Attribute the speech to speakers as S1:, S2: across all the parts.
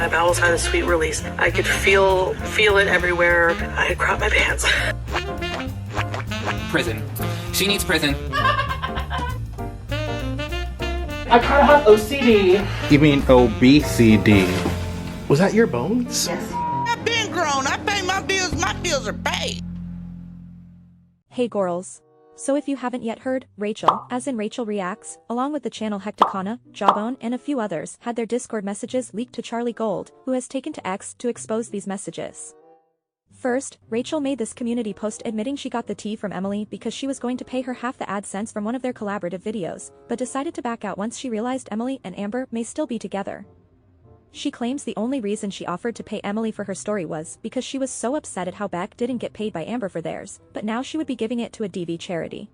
S1: My bowels had a sweet release. I could feel it everywhere. I had crapped my pants.
S2: Prison. She needs prison.
S3: I kind of have OCD.
S4: You mean obesity? Was that your bones?
S3: Yes.
S5: I've been grown. I pay my bills. My bills are paid.
S6: Hey girls. So if you haven't yet heard, Rachel, as in Rachel Reacts, along with the channel Hecticana, Jawbone and a few others, had their Discord messages leaked to Charlie Gold, who has taken to X to expose these messages. First, Rachel made this community post admitting she got the tea from Emily because she was going to pay her half the AdSense from one of their collaborative videos, but decided to back out once she realized Emily and Amber may still be together. She claims the only reason she offered to pay Emily for her story was because she was so upset at how Beck didn't get paid by Amber for theirs, but now she would be giving it to a DV charity.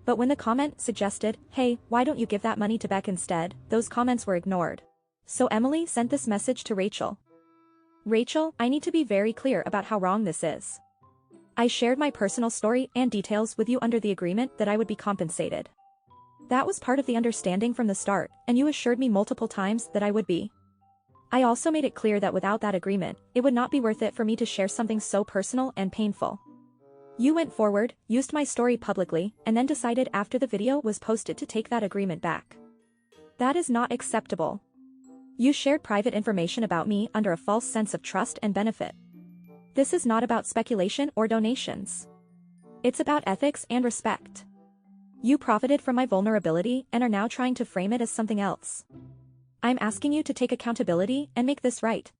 S6: But when the comment suggested, hey, why don't you give that money to Beck instead, those comments were ignored. So Emily sent this message to Rachel. Rachel, I need to be very clear about how wrong this is. I shared my personal story and details with you under the agreement that I would be compensated. That was part of the understanding from the start, and you assured me multiple times that I would be. I also made it clear that without that agreement, it would not be worth it for me to share something so personal and painful. You went forward, used my story publicly, and then decided after the video was posted to take that agreement back. That is not acceptable. You shared private information about me under a false sense of trust and benefit. This is not about speculation or donations. It's about ethics and respect. You profited from my vulnerability and are now trying to frame it as something else. I'm asking you to take accountability and make this right.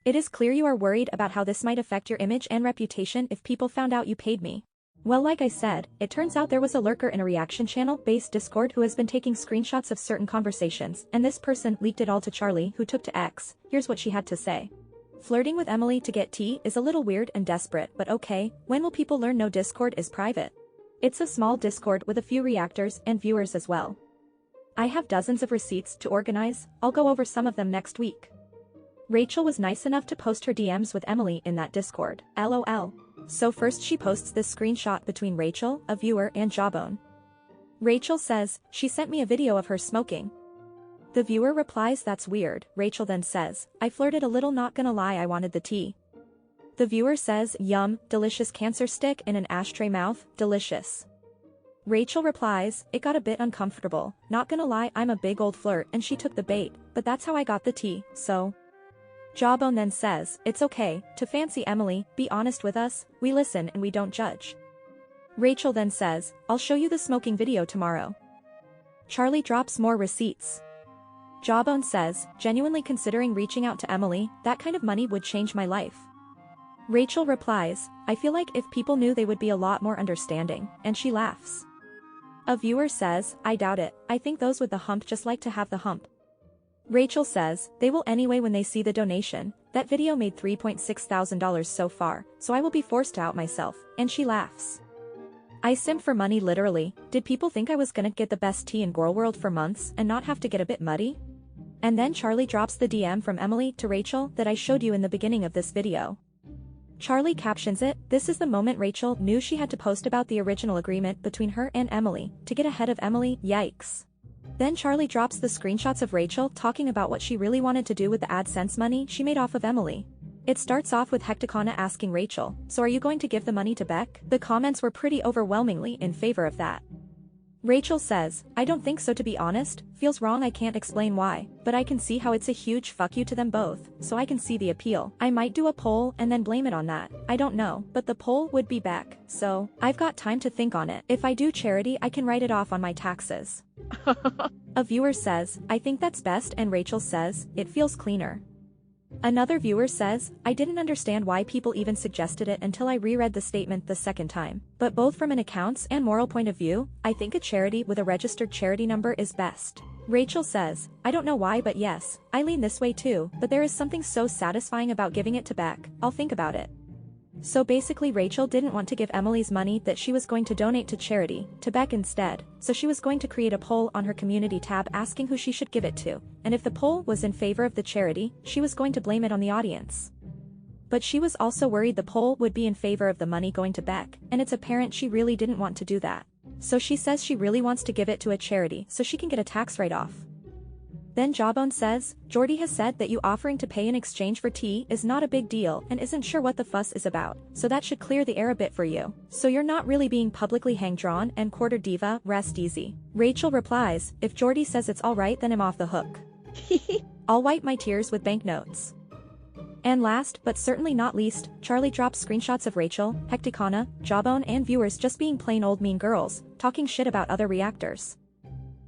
S6: It is clear you are worried about how this might affect your image and reputation if people found out you paid me. Well, like I said, it turns out there was a lurker in a reaction channel-based Discord who has been taking screenshots of certain conversations, and this person leaked it all to Charlie, who took to X. Here's what she had to say. Flirting with Emily to get tea is a little weird and desperate, but okay, when will people learn no Discord is private? It's a small Discord with a few reactors and viewers as well. I have dozens of receipts to organize, I'll go over some of them next week. Rachel was nice enough to post her DMs with Emily in that Discord, LOL. So first she posts this screenshot between Rachel, a viewer, and Jawbone. Rachel says, she sent me a video of her smoking. The viewer replies that's weird. Rachel then says, I flirted a little, not gonna lie, I wanted the tea. The viewer says, yum, delicious cancer stick in an ashtray mouth, delicious. Rachel replies, it got a bit uncomfortable, not gonna lie, I'm a big old flirt and she took the bait, but that's how I got the tea, so. Jawbone then says, it's okay, to fancy Emily, be honest with us, we listen and we don't judge. Rachel then says, I'll show you the smoking video tomorrow. Charlie drops more receipts. Jawbone says, genuinely considering reaching out to Emily, that kind of money would change my life. Rachel replies, I feel like if people knew they would be a lot more understanding, and she laughs. A viewer says, I doubt it, I think those with the hump just like to have the hump. Rachel says, they will anyway when they see the donation, that video made $3,600 so far, so I will be forced to out myself, and she laughs. I simp for money literally, did people think I was gonna get the best tea in girl world for months and not have to get a bit muddy? And then Charlie drops the DM from Emily to Rachel that I showed you in the beginning of this video. Charlie captions it, this is the moment Rachel knew she had to post about the original agreement between her and Emily, to get ahead of Emily, yikes. Then Charlie drops the screenshots of Rachel talking about what she really wanted to do with the AdSense money she made off of Emily. It starts off with Hecticana asking Rachel, so are you going to give the money to Beck? The comments were pretty overwhelmingly in favor of that. Rachel says, I don't think so to be honest, feels wrong, I can't explain why, but I can see how it's a huge fuck you to them both, so I can see the appeal. I might do a poll and then blame it on that, I don't know, but the poll would be Beck, so, I've got time to think on it. If I do charity I can write it off on my taxes. A viewer says, I think that's best, and Rachel says, it feels cleaner. Another viewer says, I didn't understand why people even suggested it until I reread the statement the second time, but both from an accounts and moral point of view, I think a charity with a registered charity number is best. Rachel says, I don't know why, but yes, I lean this way too, but there is something so satisfying about giving it to Beck, I'll think about it. So basically Rachel didn't want to give Emily's money that she was going to donate to charity, to Beck instead, so she was going to create a poll on her community tab asking who she should give it to, and if the poll was in favor of the charity, she was going to blame it on the audience. But she was also worried the poll would be in favor of the money going to Beck, and it's apparent she really didn't want to do that. So she says she really wants to give it to a charity so she can get a tax write-off. Then Jawbone says, Jordy has said that you offering to pay in exchange for tea is not a big deal and isn't sure what the fuss is about, so that should clear the air a bit for you. So you're not really being publicly hang-drawn and quarter diva, rest easy. Rachel replies, if Jordy says it's alright then I'm off the hook. I'll wipe my tears with banknotes. And last, but certainly not least, Charlie drops screenshots of Rachel, Hecticana, Jawbone and viewers just being plain old mean girls, talking shit about other reactors.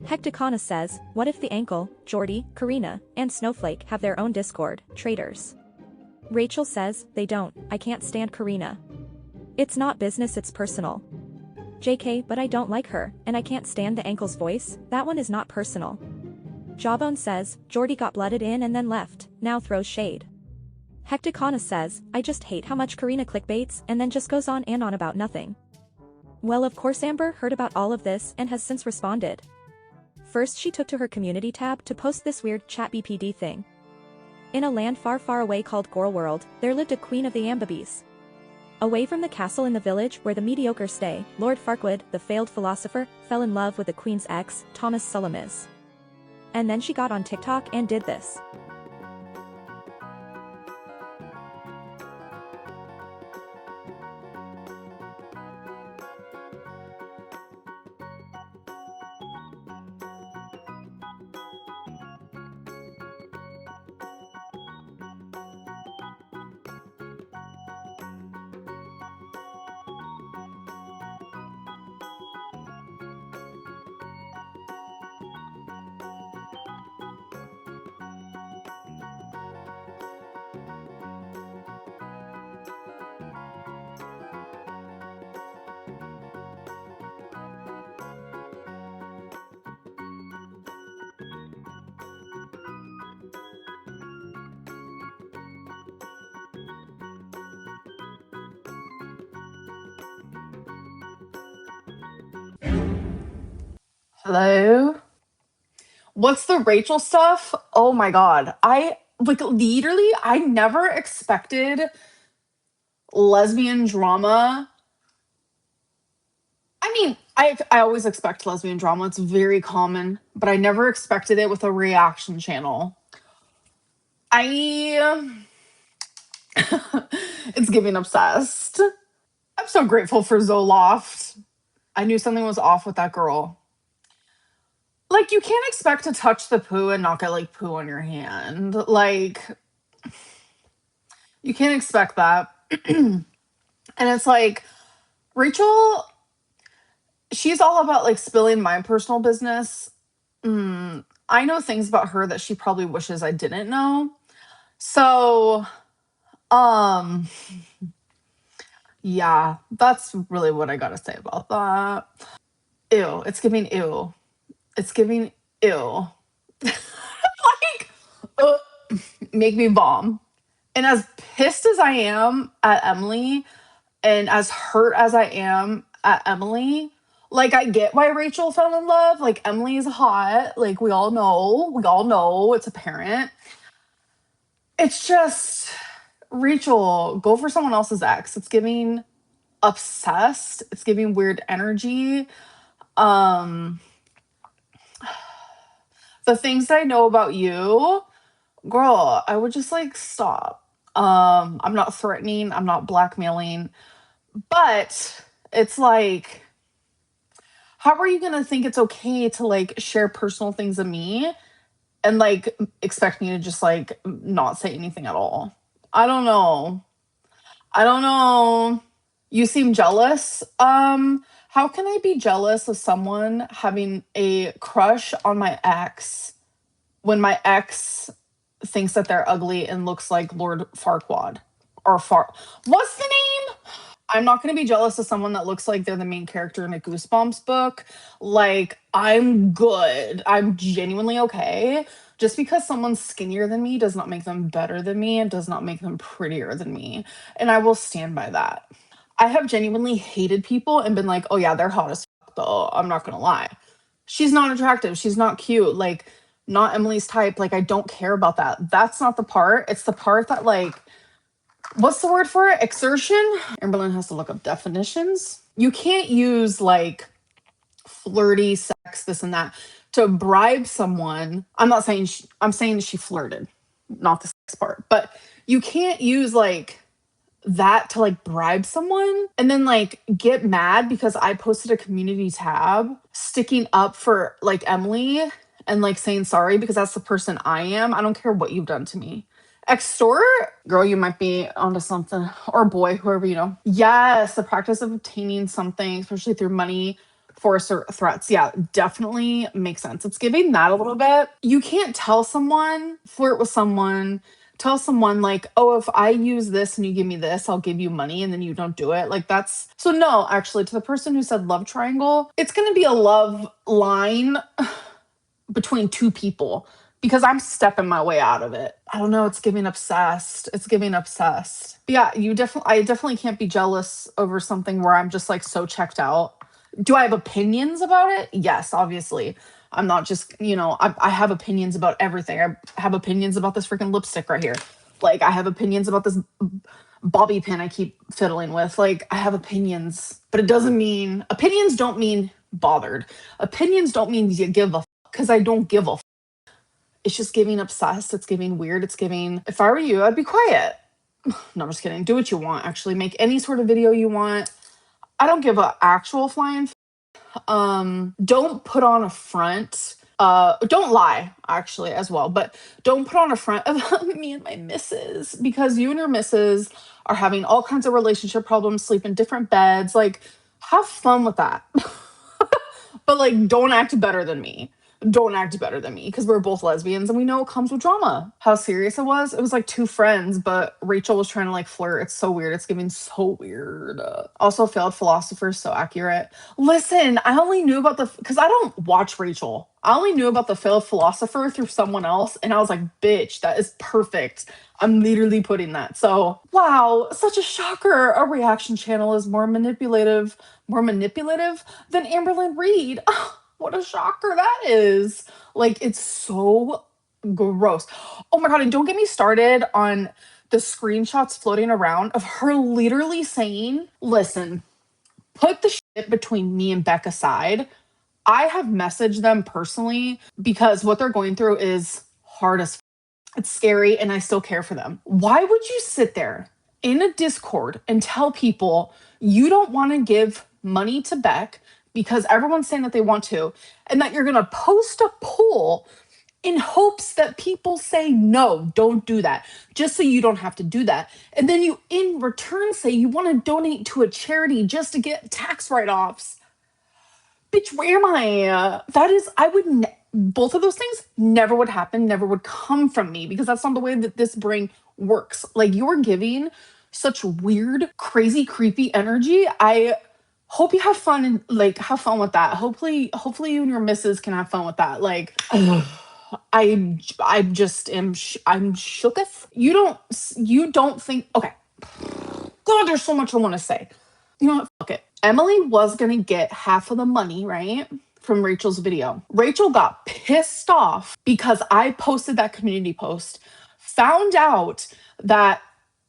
S6: Hecticana says, what if the Ankle, Jordy, Karina, and Snowflake have their own Discord, traitors? Rachel says, they don't, I can't stand Karina. It's not business, it's personal. JK, but I don't like her, and I can't stand the Ankle's voice, that one is not personal. Jawbone says, Jordy got blooded in and then left, now throws shade. Hecticana says, I just hate how much Karina clickbaits and then just goes on and on about nothing. Well, of course Amber heard about all of this and has since responded. First she took to her community tab to post this weird chat BPD thing. In a land far far away called Goral World, there lived a queen of the Ambabes. Away from the castle in the village where the mediocre stay, Lord Farquaad, the failed philosopher, fell in love with the queen's ex, Thomas Sullamis. And then she got on TikTok and did this.
S3: Hello? What's the Rachel stuff? Oh my god. I never expected lesbian drama. I mean, I always expect lesbian drama. It's very common, but I never expected it with a reaction channel. It's giving obsessed. I'm so grateful for Zoloft. I knew something was off with that girl. Like, you can't expect to touch the poo and not get, like, poo on your hand. Like, you can't expect that. And it's like, Rachel, she's all about, like, spilling my personal business. I know things about her that she probably wishes I didn't know. So, yeah, that's really what I gotta say about that. Ew, it's giving ew. It's giving ew. Like, make me vom. And as pissed as I am at Emily, and as hurt as I am at Emily, like, I get why Rachel fell in love. Like, Emily is hot. Like, we all know. It's apparent. It's just, Rachel, go for someone else's ex. It's giving obsessed. It's giving weird energy. The things I know about you, girl, I would just, like, stop. I'm not threatening, I'm not blackmailing, but it's like, how are you gonna think it's okay to, like, share personal things of me and, like, expect me to just, like, not say anything at all? I don't know. You seem jealous. How can I be jealous of someone having a crush on my ex when my ex thinks that they're ugly and looks like Lord Farquaad? What's the name? I'm not going to be jealous of someone that looks like they're the main character in a Goosebumps book. Like, I'm good. I'm genuinely okay. Just because someone's skinnier than me does not make them better than me and does not make them prettier than me. And I will stand by that. I have genuinely hated people and been like, oh yeah, they're hot as fuck though. I'm not going to lie. She's not attractive. She's not cute. Like, not Emily's type. Like, I don't care about that. That's not the part. It's the part that, like, what's the word for it? Exertion? Amberlynn has to look up definitions. You can't use, like, flirty sex, this and that, to bribe someone. I'm not saying I'm saying she flirted, not the sex part. But you can't use like that to like bribe someone and then like get mad because I posted a community tab sticking up for like Emily and like saying sorry because that's the person I am. I don't care what you've done to me. Extort, girl, you might be onto something. Or boy, whoever you know. Yes, the practice of obtaining something, especially through money, force, or threats. Yeah, definitely makes sense. It's giving that a little bit. You can't tell someone, flirt with someone, tell someone like, oh, if I use this and you give me this, I'll give you money, and then you don't do it. Like that's so no, actually, to the person who said love triangle, it's gonna be a love line between two people because I'm stepping my way out of it. I don't know, it's giving obsessed. It's giving obsessed. But yeah, I definitely can't be jealous over something where I'm just like so checked out. Do I have opinions about it? Yes, obviously. I'm not just, I have opinions about everything. I have opinions about this freaking lipstick right here. Like, I have opinions about this bobby pin I keep fiddling with. Like, I have opinions, but opinions don't mean bothered. Opinions don't mean you give a because I don't give a. It's just giving obsessed. It's giving weird. It's giving, if I were you, I'd be quiet. No, I'm just kidding. Do what you want, actually. Make any sort of video you want. I don't give an actual flying. Don't put on a front. Don't lie, actually, as well. But don't put on a front about me and my missus because you and your missus are having all kinds of relationship problems, sleep in different beds. Like, have fun with that. But like, don't act better than me. Don't act better than me because we're both lesbians and we know it comes with drama. How serious it was like two friends, but Rachel was trying to like flirt. It's so weird. It's giving so weird. Also, failed philosopher, so accurate. Listen, I only knew about because I don't watch Rachel. I only knew about the failed philosopher through someone else, and I was like, bitch, that is perfect. I'm literally putting that. So, wow, such a shocker. A reaction channel is more manipulative than AMBERLYNNREID. What a shocker that is. Like, it's so gross. Oh my God, and don't get me started on the screenshots floating around of her literally saying, listen, put the shit between me and Beck aside. I have messaged them personally because what they're going through is hard as it's scary and I still care for them. Why would you sit there in a Discord and tell people you don't want to give money to Beck because everyone's saying that they want to, and that you're going to post a poll in hopes that people say, no, don't do that, just so you don't have to do that. And then you, in return, say you want to donate to a charity just to get tax write-offs. Bitch, where am I? Both of those things never would happen, never would come from me because that's not the way that this brain works. Like, you're giving such weird, crazy, creepy energy. I hope you have fun and like have fun with that. Hopefully you and your missus can have fun with that. Like, I just am I'm shooketh. You don't think, okay. God, there's so much I want to say. You know what? Fuck it. Emily was gonna get half of the money, right? From Rachel's video. Rachel got pissed off because I posted that community post, found out that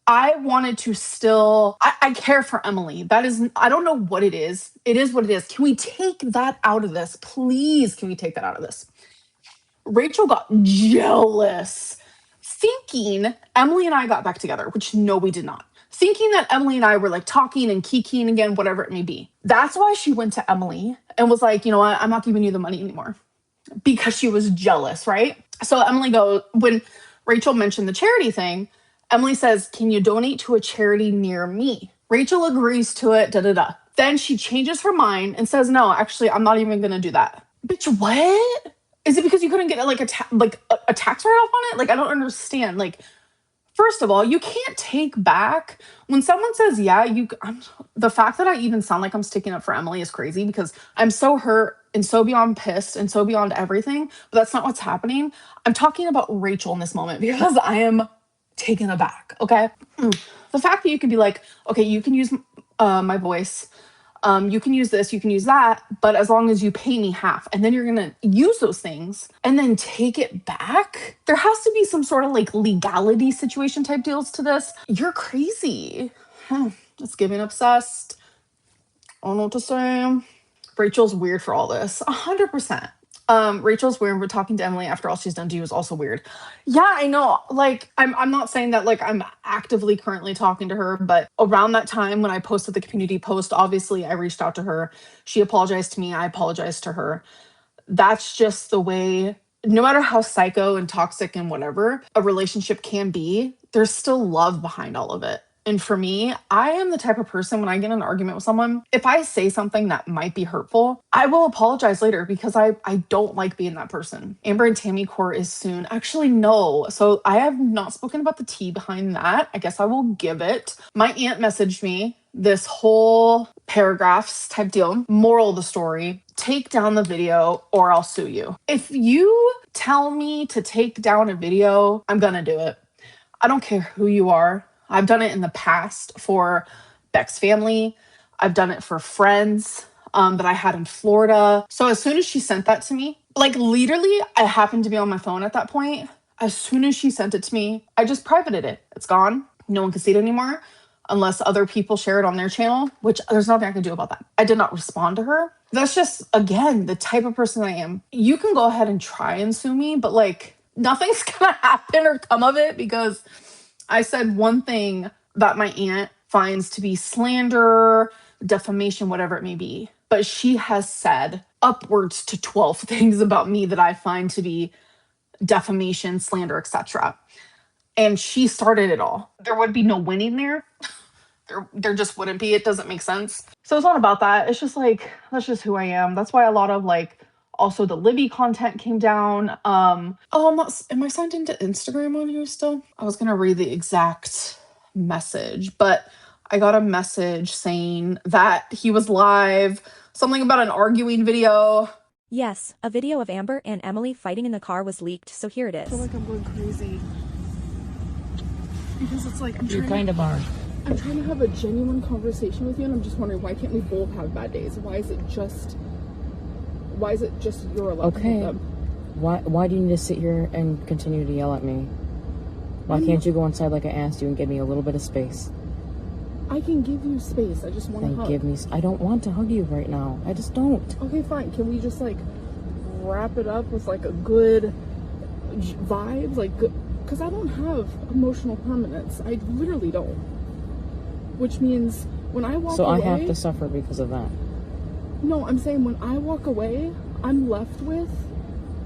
S3: I wanted to still, I care for Emily. That is, I don't know what it is. It is what it is. Can we take that out of this? Please, can we take that out of this? Rachel got jealous, thinking Emily and I got back together, which no, we did not. Thinking that Emily and I were like talking and kikiing again, whatever it may be. That's why she went to Emily and was like, you know what? I'm not giving you the money anymore because she was jealous, right? So Emily goes, when Rachel mentioned the charity thing, Emily says, can you donate to a charity near me? Rachel agrees to it, Then she changes her mind and says, no, actually, I'm not even going to do that. Bitch, what? Is it because you couldn't get like a tax write-off on it? Like, I don't understand. Like, first of all, you can't take back when someone says, yeah, the fact that I even sound like I'm sticking up for Emily is crazy because I'm so hurt and so beyond pissed and so beyond everything. But that's not what's happening. I'm talking about Rachel in this moment because I am taken aback. Okay. The fact that you could be like, okay, you can use my voice. You can use this, you can use that, but as long as you pay me half, and then you're gonna use those things and then take it back. There has to be some sort of like legality situation type deals to this. You're crazy. Just giving obsessed. I don't know what to say. Rachel's weird for all this. 100%. Rachel's weird, but talking to Emily after all she's done to you is also weird. Yeah, I know. Like, I'm not saying that like I'm actively currently talking to her, but around that time when I posted the community post, obviously I reached out to her. She apologized to me. I apologized to her. That's just the way, no matter how psycho and toxic and whatever a relationship can be, there's still love behind all of it. And for me, I am the type of person when I get in an argument with someone, if I say something that might be hurtful, I will apologize later because I don't like being that person. Amber and Tammy court is soon. Actually, no. So I have not spoken about the tea behind that. I guess I will give it. My aunt messaged me this whole paragraphs type deal. Moral of the story, take down the video or I'll sue you. If you tell me to take down a video, I'm gonna do it. I don't care who you are. I've done it in the past for Beck's family. I've done it for friends that I had in Florida. So as soon as she sent that to me, like literally, I happened to be on my phone at that point. As soon as she sent it to me, I just privated it. It's gone. No one can see it anymore unless other people share it on their channel, which there's nothing I can do about that. I did not respond to her. That's just, again, the type of person I am. You can go ahead and try and sue me, but like nothing's gonna happen or come of it because I said one thing that my aunt finds to be slander, defamation, whatever it may be. But she has said upwards to 12 things about me that I find to be defamation, slander, etc. And she started it all. There would be no winning there. There just wouldn't be. It doesn't make sense. So it's not about that. It's just like, that's just who I am. That's why a lot of like, also the Libby content came down. Am I signed into Instagram on here still? I was going to read the exact message, but I got a message saying that he was live, something about an arguing video.
S6: Yes, a video of Amber and Emily fighting in the car was leaked, so here it
S3: I feel
S6: is.
S3: like I'm going crazy. Because it's like,
S7: You kind of are.
S3: I'm trying to have a genuine conversation with you, and I'm just wondering, why can't we both have bad days? Why is it just you're allowed to have them?
S7: Why do you need to sit here and continue to yell at me? Why can't you go inside like I asked you and give me a little bit of space?
S3: I can give you space. I just want to
S7: Then
S3: hug.
S7: give me. I don't want to hug you right now. I just don't.
S3: Okay, fine. Can we just like wrap it up with like a good vibes? Like, because I don't have emotional permanence. I literally don't. Which means when I walk away...
S7: So I have to suffer because of that.
S3: No, I'm saying when I walk away, I'm left with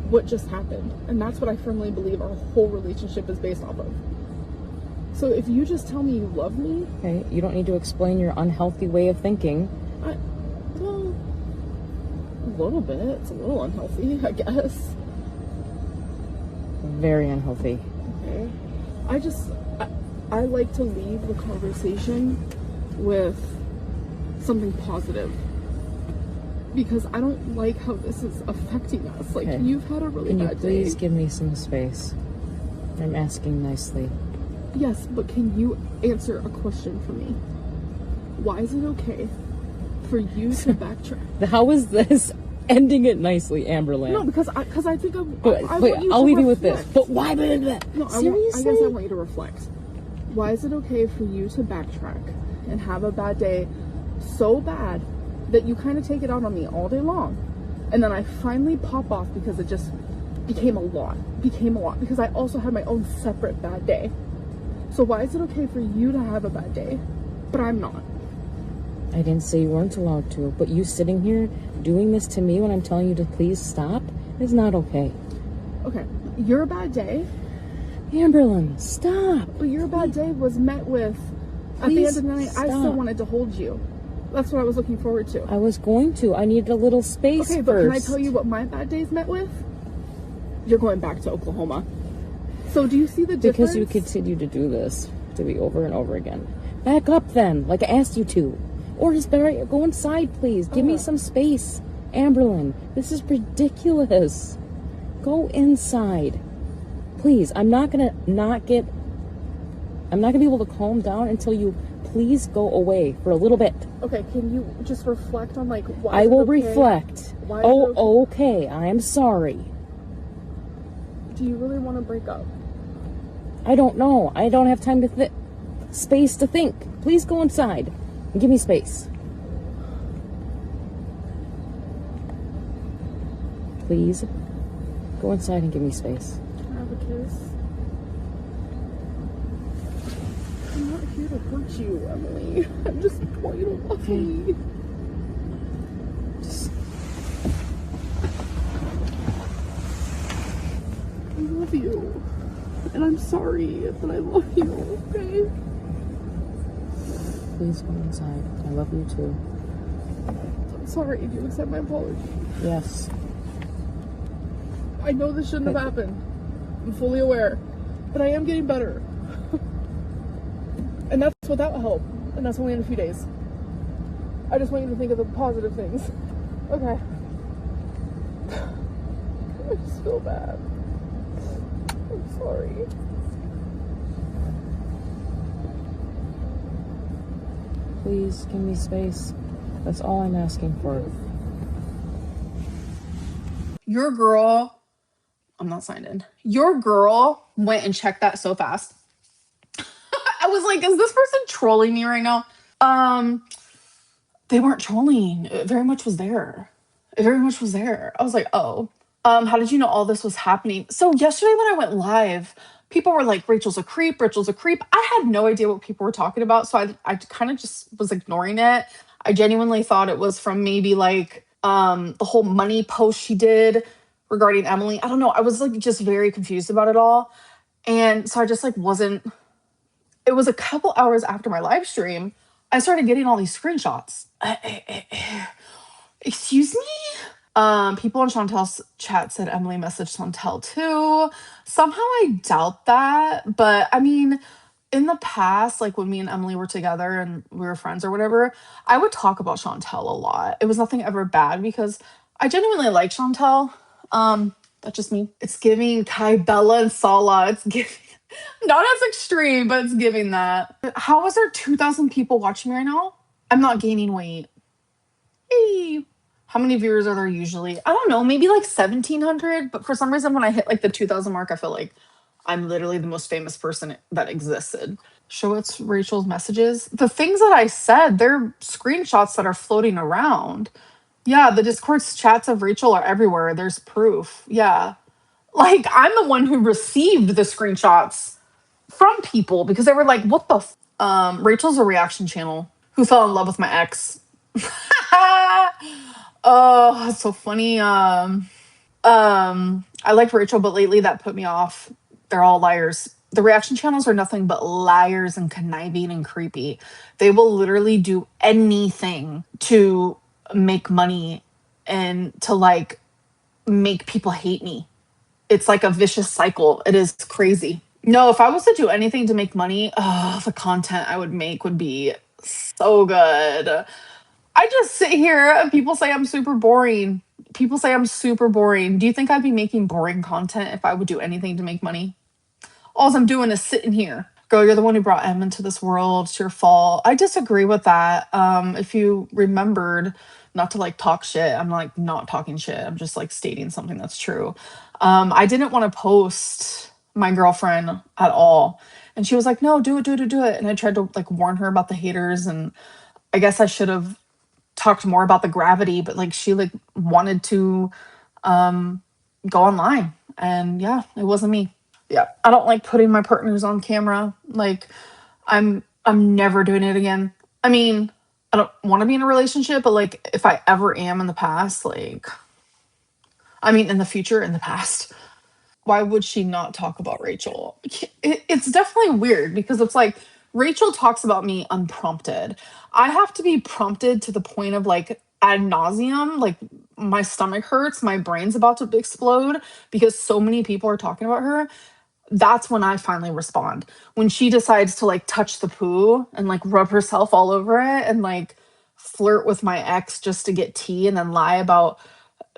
S3: what just happened. And that's what I firmly believe our whole relationship is based off of. So if you just tell me you love me...
S7: Okay, you don't need to explain your unhealthy way of thinking.
S3: Well, a little bit. It's a little unhealthy, I guess.
S7: Very unhealthy.
S3: Okay. I like to leave the conversation with something positive. Because I don't like how this is affecting us. Like,
S7: Okay.
S3: You've had a really
S7: Can you
S3: bad
S7: please
S3: day.
S7: give me some space? I'm asking nicely.
S3: Yes, but can you answer a question for me? Why is it okay for you to backtrack?
S7: How is this ending it nicely, Amberlynn?
S3: No, because I think
S7: Wait,
S3: want you
S7: I'll
S3: to
S7: leave you with this.
S3: reflect.
S7: But why did that?
S3: No,
S7: Seriously?
S3: I guess I want you to reflect. Why is it okay for you to backtrack and have a bad day so bad that you kind of take it out on me all day long, and then I finally pop off because it just became a lot because I also had my own separate bad day. So why is it okay for you to have a bad day, but I'm not?
S7: I didn't say you weren't allowed to, but you sitting here doing this to me when I'm telling you to please stop is not okay.
S3: Okay, your bad day,
S7: Amberlynn, stop.
S3: but your bad day was met with, at the
S7: Please
S3: end of the night, I still
S7: stop.
S3: wanted to hold you. That's what I was looking forward to.
S7: I was going to. I needed a little space
S3: Okay,
S7: first.
S3: but can I tell you what my bad days met with? You're going back to Oklahoma. So do you see the difference?
S7: Because you continue to do this to me over and over again. Back up then, like I asked you to. Or just better, go inside, please. Give me some space. Amberlynn, this is ridiculous. Go inside. Please, I'm not gonna be able to calm down until you please go away for a little bit.
S3: Okay, can you just reflect on like why?
S7: I
S3: is it
S7: will
S3: okay?
S7: reflect.
S3: Why is it
S7: Okay, I'm sorry.
S3: Do you really want to break up?
S7: I don't know. I don't have time to space to think. Please go inside and give me space. Please, go inside and give me space.
S3: Can I have a kiss? I'm not here to hurt you, Emily. I just want you to love me. I love you. And I'm sorry, but I love you, okay?
S7: Please go inside. I love you too.
S3: I'm sorry. Do you accept my apology?
S7: Yes.
S3: I know this shouldn't have happened. I'm fully aware. But I am getting better. And that's without help. And that's only in a few days. I just want you to think of the positive things. Okay. I just feel bad. I'm sorry.
S7: Please give me space. That's all I'm asking for.
S3: Your girl, I'm not signed in. Your girl went and checked that so fast. I was like, is this person trolling me right now? They weren't trolling. It very much was there. It very much was there. I was like, oh. How did you know all this was happening? So yesterday when I went live, people were like, Rachel's a creep, Rachel's a creep. I had no idea what people were talking about. So I kind of just was ignoring it. I genuinely thought it was from maybe like the whole money post she did regarding Emily. I don't know. I was like just very confused about it all. And so I just like wasn't. It was a couple hours after my live stream, I started getting all these screenshots. Excuse me? People in Chantel's chat said Emily messaged Chantel too. Somehow I doubt that, but I mean, in the past, like when me and Emily were together and we were friends or whatever, I would talk about Chantel a lot. It was nothing ever bad because I genuinely like Chantel. That's just me. It's giving Kai, Bella, and Sala. It's giving not as extreme, but it's giving that. How is there 2,000 people watching me right now? I'm not gaining weight. Hey. How many viewers are there usually? I don't know, maybe like 1,700. But for some reason, when I hit like the 2,000 mark, I feel like I'm literally the most famous person that existed. Show it's Rachel's messages. The things that I said, they're screenshots that are floating around. Yeah, the Discord's chats of Rachel are everywhere. There's proof. Yeah. Like, I'm the one who received the screenshots from people because they were like, what the Rachel's a reaction channel who fell in love with my ex. Oh, that's so funny. I liked Rachel, but lately that put me off. They're all liars. The reaction channels are nothing but liars and conniving and creepy. They will literally do anything to make money and to like make people hate me. It's like a vicious cycle. It is crazy. No, if I was to do anything to make money, the content I would make would be so good. I just sit here and people say I'm super boring. People say I'm super boring. Do you think I'd be making boring content if I would do anything to make money? All I'm doing is sitting here. Girl, you're the one who brought Em into this world. It's your fault. I disagree with that. If you remembered not to like talk shit, I'm like not talking shit. I'm just like stating something that's true. I didn't want to post my girlfriend at all. And she was like, no, do it, do it, do it. And I tried to like warn her about the haters. And I guess I should have talked more about the gravity, but like she like wanted to go online. And yeah, it wasn't me. Yeah, I don't like putting my partners on camera. Like, I'm never doing it again. I mean, I don't want to be in a relationship, but like, if I ever am in the past, like, I mean, in the future, in the past, why would she not talk about Rachel? It's definitely weird because it's like Rachel talks about me unprompted. I have to be prompted to the point of like ad nauseum, like my stomach hurts, my brain's about to explode because so many people are talking about her. That's when I finally respond. When she decides to like touch the poo and like rub herself all over it and like flirt with my ex just to get tea and then lie about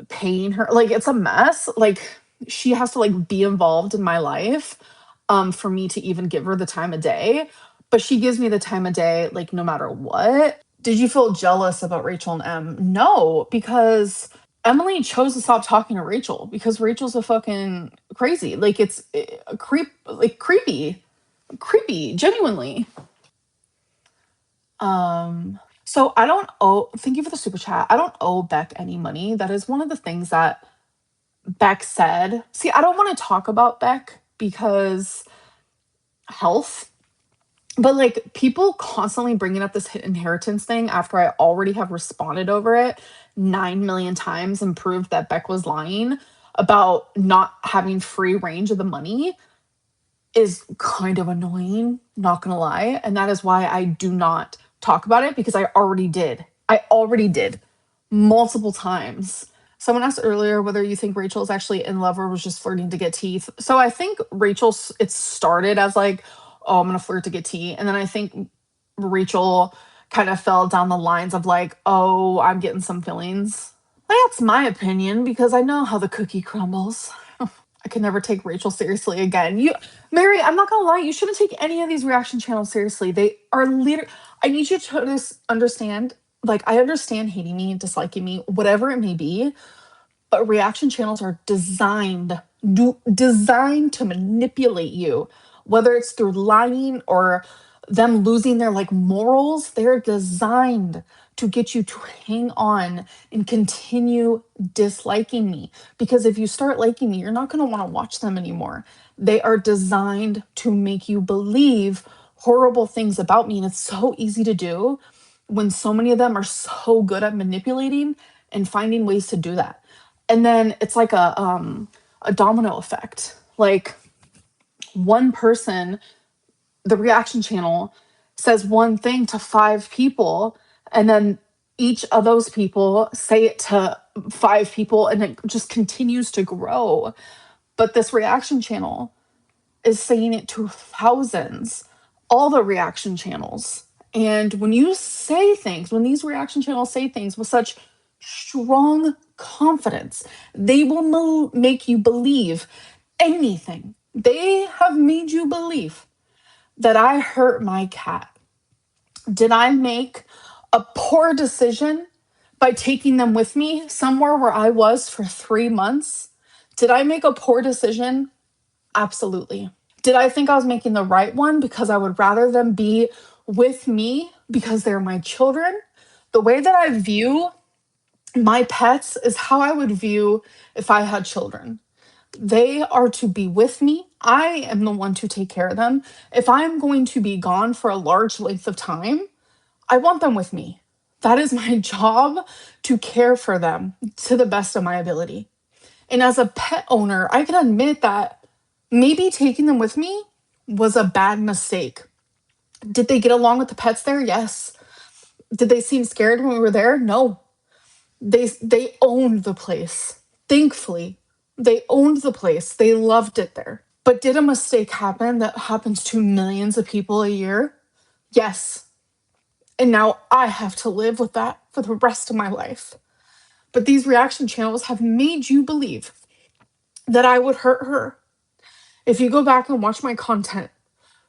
S3: paying her. Like it's a mess. Like she has to like be involved in my life for me to even give her the time of day. But she gives me the time of day like no matter what. Did you feel jealous about Rachel and Em? No, because Emily chose to stop talking to Rachel because Rachel's a fucking crazy. Like it's a creepy, genuinely. So I don't owe, thank you for the super chat. I don't owe Beck any money. That is one of the things that Beck said. See, I don't want to talk about Beck because health, but like people constantly bringing up this inheritance thing after I already have responded over it 9 million times and proved that Beck was lying about not having free range of the money is kind of annoying, not gonna lie. And that is why I do not talk about it, because I already did. I already did multiple times. Someone asked earlier whether you think Rachel is actually in love or was just flirting to get tea. So I think it started as like, oh, I'm gonna flirt to get tea. And then I think Rachel kind of fell down the lines of like, oh, I'm getting some feelings. That's my opinion because I know how the cookie crumbles. I can never take Rachel seriously again. Mary, I'm not gonna lie, you shouldn't take any of these reaction channels seriously. They are literally, I need you to understand, like, I understand hating me, disliking me, whatever it may be, but reaction channels are designed to manipulate you, whether it's through lying or them losing their like morals. They're designed to get you to hang on and continue disliking me, because if you start liking me, you're not going to want to watch them anymore. They are designed to make you believe horrible things about me, and it's so easy to do when so many of them are so good at manipulating and finding ways to do that. And then it's like a domino effect. Like one person, the reaction channel, says one thing to 5 people, and then each of those people say it to 5 people, and it just continues to grow. But this reaction channel is saying it to thousands, all the reaction channels. And when you say things, when these reaction channels say things with such strong confidence, they will make you believe anything. They have made you believe that I hurt my cat. Did I make a poor decision by taking them with me somewhere where I was for 3 months? Did I make a poor decision? Absolutely. Did I think I was making the right one because I would rather them be with me because they're my children? The way that I view my pets is how I would view if I had children. They are to be with me. I am the one to take care of them. If I'm going to be gone for a large length of time, I want them with me. That is my job, to care for them to the best of my ability. And as a pet owner, I can admit that maybe taking them with me was a bad mistake. Did they get along with the pets there? Yes. Did they seem scared when we were there? No. They owned the place. Thankfully, they owned the place. They loved it there. But did a mistake happen that happens to millions of people a year? Yes. And now I have to live with that for the rest of my life. But these reaction channels have made you believe that I would hurt her. If you go back and watch my content,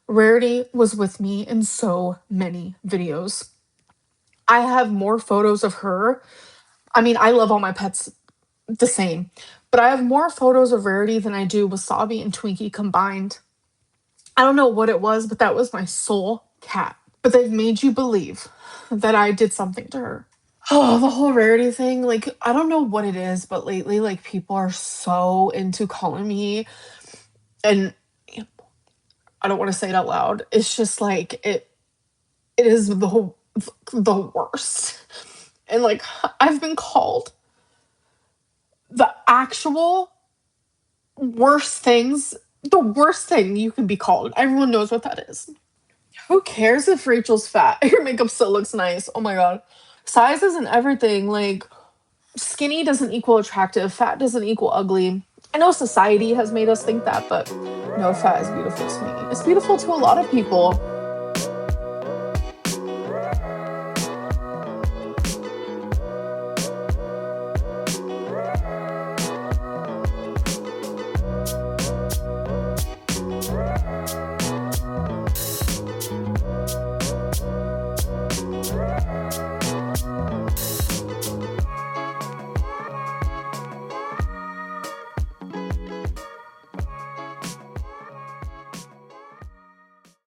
S3: Rarity was with me in so many videos. I have more photos of her. I mean, I love all my pets the same, but I have more photos of Rarity than I do Wasabi and Twinkie combined. I don't know what it was, but that was my soul cat. But they've made you believe that I did something to her. Oh, the whole Rarity thing, like, I don't know what it is, but lately, like, people are so into calling me, and I don't want to say it out loud. It's just like, it is the worst. And like, I've been called the actual worst things, the worst thing you can be called. Everyone knows what that is. Who cares if Rachel's fat? Your makeup still looks nice. Oh my God. Size isn't everything. Like, skinny doesn't equal attractive. Fat doesn't equal ugly. I know society has made us think that, but no, fat is beautiful to me. It's beautiful to a lot of people.